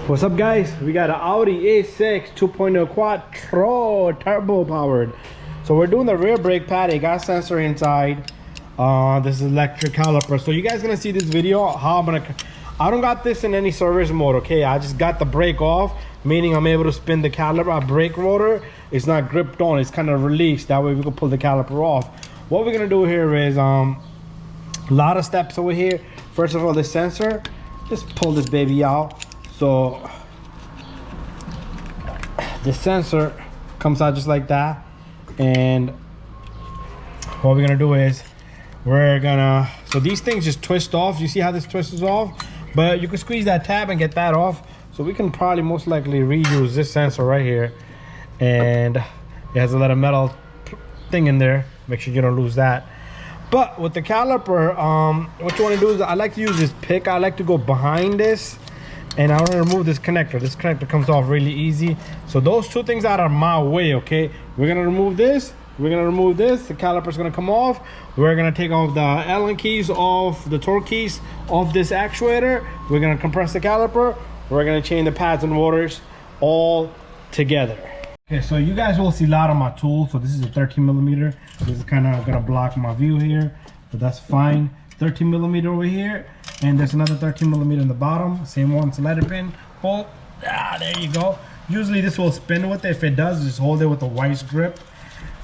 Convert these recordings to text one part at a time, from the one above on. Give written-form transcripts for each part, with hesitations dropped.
What's up, guys? We got an Audi A6 2.0 Quattro turbo powered. So we're doing the rear brake pad. It got sensor inside. This is electric caliper. So you guys gonna see this video how I don't got this in any service mode, okay? I just got the brake off, meaning I'm able to spin the caliper. Brake rotor, it's not gripped on, it's kind of released. That way we can pull the caliper off. What we're gonna do here is a lot of steps over here. First of all, the sensor, just pull this baby out. So the sensor comes out just like that, and what we're gonna do is so these things just twist off. You see how this twists off, but you can squeeze that tab and get that off. So we can probably most likely reuse this sensor right here, and it has a little metal thing in there. Make sure you don't lose that. But with the caliper, what you want to do is, I like to use this pick. I like to go behind this, and I want to remove this connector. This connector comes off really easy. So those two things out of my way, okay? We're gonna remove this. We're gonna remove this. The caliper's gonna come off. We're gonna take off the Allen keys off, the torque keys off this actuator. We're gonna compress the caliper. We're gonna change the pads and rotors all together. Okay, so you guys will see a lot of my tools. So this is a 13mm. This is kind of gonna block my view here, but that's fine. 13mm over here, and there's another 13mm in the bottom. Same one, it's a letter pin. Bolt. There you go. Usually this will spin with it. If it does, just hold it with the vice grip.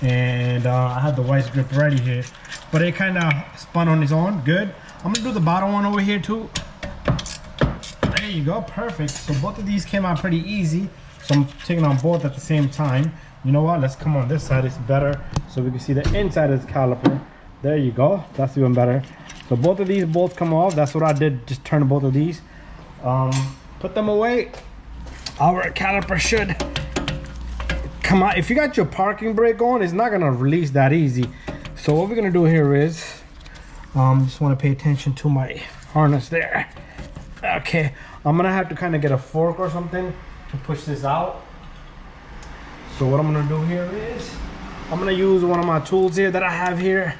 And I have the vice grip ready here, but it kind of spun on its own. Good. I'm gonna do the bottom one over here too. There you go. Perfect. So both of these came out pretty easy. So I'm taking on both at the same time. You know what? Let's come on this side. It's better so we can see the inside of this caliper. There you go. That's even better. So both of these bolts come off. That's what I did. Just turn both of these. Put them away. Our caliper should come out. If you got your parking brake on, it's not gonna release that easy. So what we're gonna do here is, just want to pay attention to my harness there. Okay, I'm gonna have to kind of get a fork or something to push this out. So what I'm gonna do here is, I'm gonna use one of my tools here that I have here.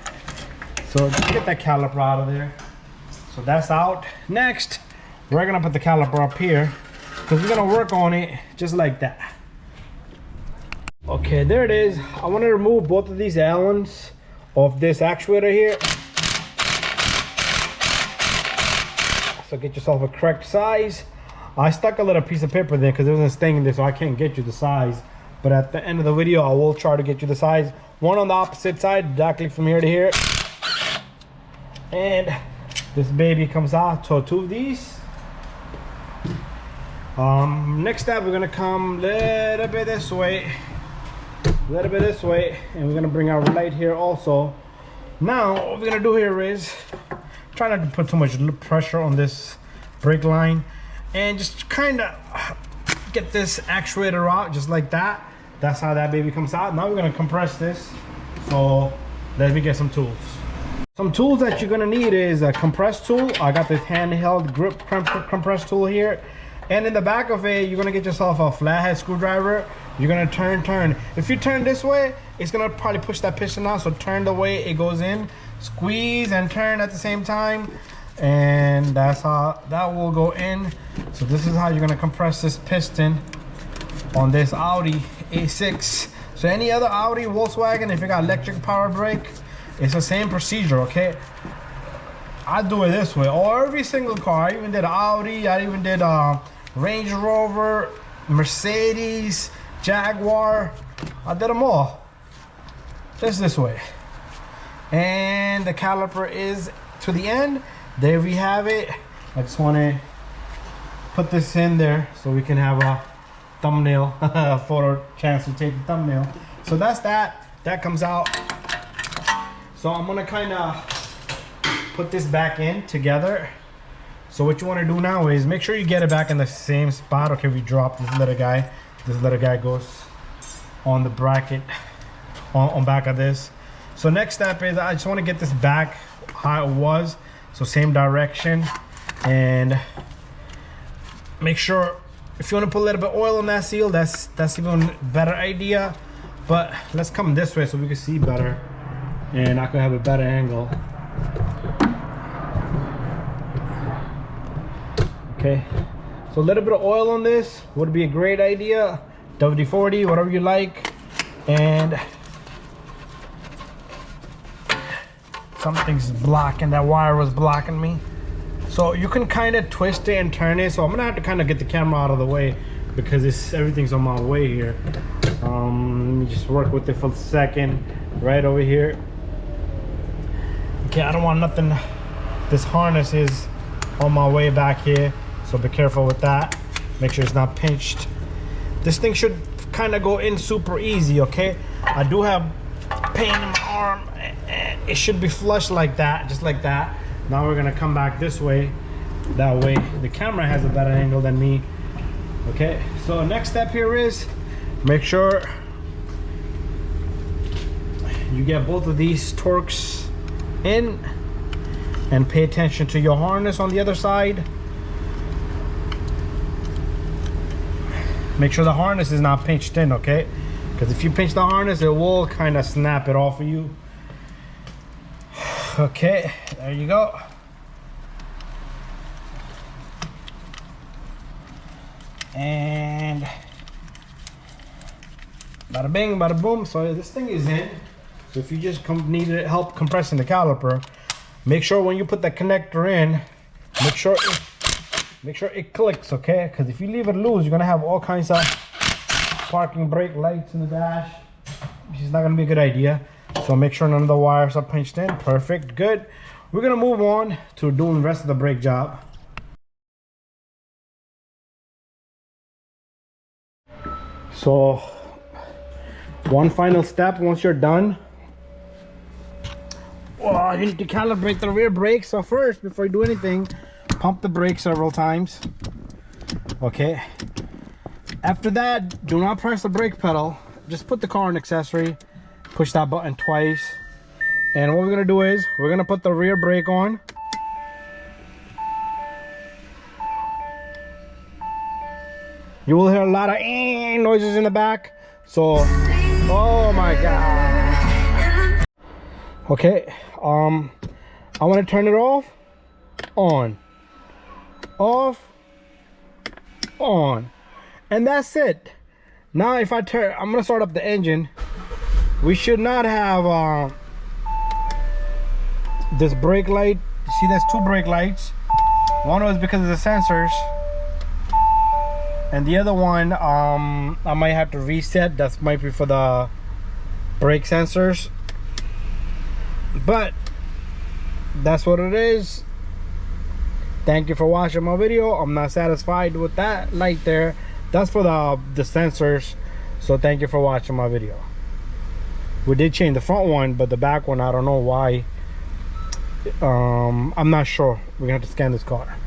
So just get that caliper out of there. So that's out. Next, we're gonna put the caliper up here, because we're gonna work on it just like that. Okay, there it is. I want to remove both of these Allens of this actuator here. So get yourself a correct size. I stuck a little piece of paper there because it wasn't staying in there, so I can't get you the size. But at the end of the video, I will try to get you the size. One on the opposite side, exactly from here to here. And this baby comes out. So two of these. Next step, we're gonna come a little bit this way. A little bit this way, and we're gonna bring our light here also. Now what we're gonna do here is try not to put too much pressure on this brake line, and just kind of get this actuator out just like that. That's how that baby comes out. Now we're gonna compress this. So let me get some tools. Some tools that you're gonna need is a compress tool. I got this handheld grip compress tool here, and in the back of it, you're gonna get yourself a flathead screwdriver. You're gonna turn. If you turn this way, it's gonna probably push that piston out. So turn the way it goes in, squeeze and turn at the same time, and that's how that will go in. So this is how you're gonna compress this piston on this Audi A6. So any other Audi, Volkswagen, if you got electric power brake, it's the same procedure, okay? I do it this way, or every single car. I even did Audi, I even did Range Rover, Mercedes, Jaguar. I did them all just this way, and the caliper is to the end. There we have it. I just want to put this in there so we can have a thumbnail a photo chance to take the thumbnail. So that's that comes out. So I'm gonna kind of put this back in together. So what you want to do now is make sure you get it back in the same spot. Okay, we drop this little guy. This little guy goes on the bracket on back of this. So next step is, I just want to get this back how it was, so same direction, and make sure if you want to put a little bit of oil on that seal, that's even better idea. But let's come this way so we can see better, and I could have a better angle. Okay, So a little bit of oil on this would be a great idea. WD-40, whatever you like. And something's blocking, that wire was blocking me. So you can kind of twist it and turn it. So I'm gonna have to kind of get the camera out of the way because everything's on my way here. Let me just work with it for a second. Right over here. Okay, I don't want nothing. This harness is on my way back here, so be careful with that. Make sure it's not pinched. This thing should kind of go in super easy, okay? I do have pain in my arm. It should be flush like that, just like that. Now we're gonna come back this way. That way the camera has a better angle than me. Okay, so next step here is make sure you get both of these Torx in, and pay attention to your harness on the other side. Make sure the harness is not pinched in, okay? Because if you pinch the harness, it will kind of snap it off of you. Okay, there you go. And bada bing, bada boom. So this thing is in. So if you just need help compressing the caliper, make sure when you put the connector in, make sure it clicks, okay? Because if you leave it loose, you're gonna have all kinds of parking brake lights in the dash, which is not gonna be a good idea. So make sure none of the wires are pinched in. Perfect, good. We're gonna move on to doing the rest of the brake job. So one final step once you're done. Well, you need to calibrate the rear brake. So first, before you do anything, pump the brake several times. Okay. After that, do not press the brake pedal. Just put the car in accessory. Push that button twice. And what we're gonna do is, we're gonna put the rear brake on. You will hear a lot of noises in the back. So, oh my God. Okay, I want to turn it off, on, off, on, and that's it. Now if I turn, I'm gonna start up the engine. We should not have this brake light. You see, there's two brake lights. One was because of the sensors, and the other one I might have to reset. That might be for the brake sensors, but that's what it is. Thank you for watching my video. I'm not satisfied with that light there. That's for the sensors. So thank you for watching my video. We did change the front one, but the back one, I don't know why. I'm not sure. We're gonna have to scan this car.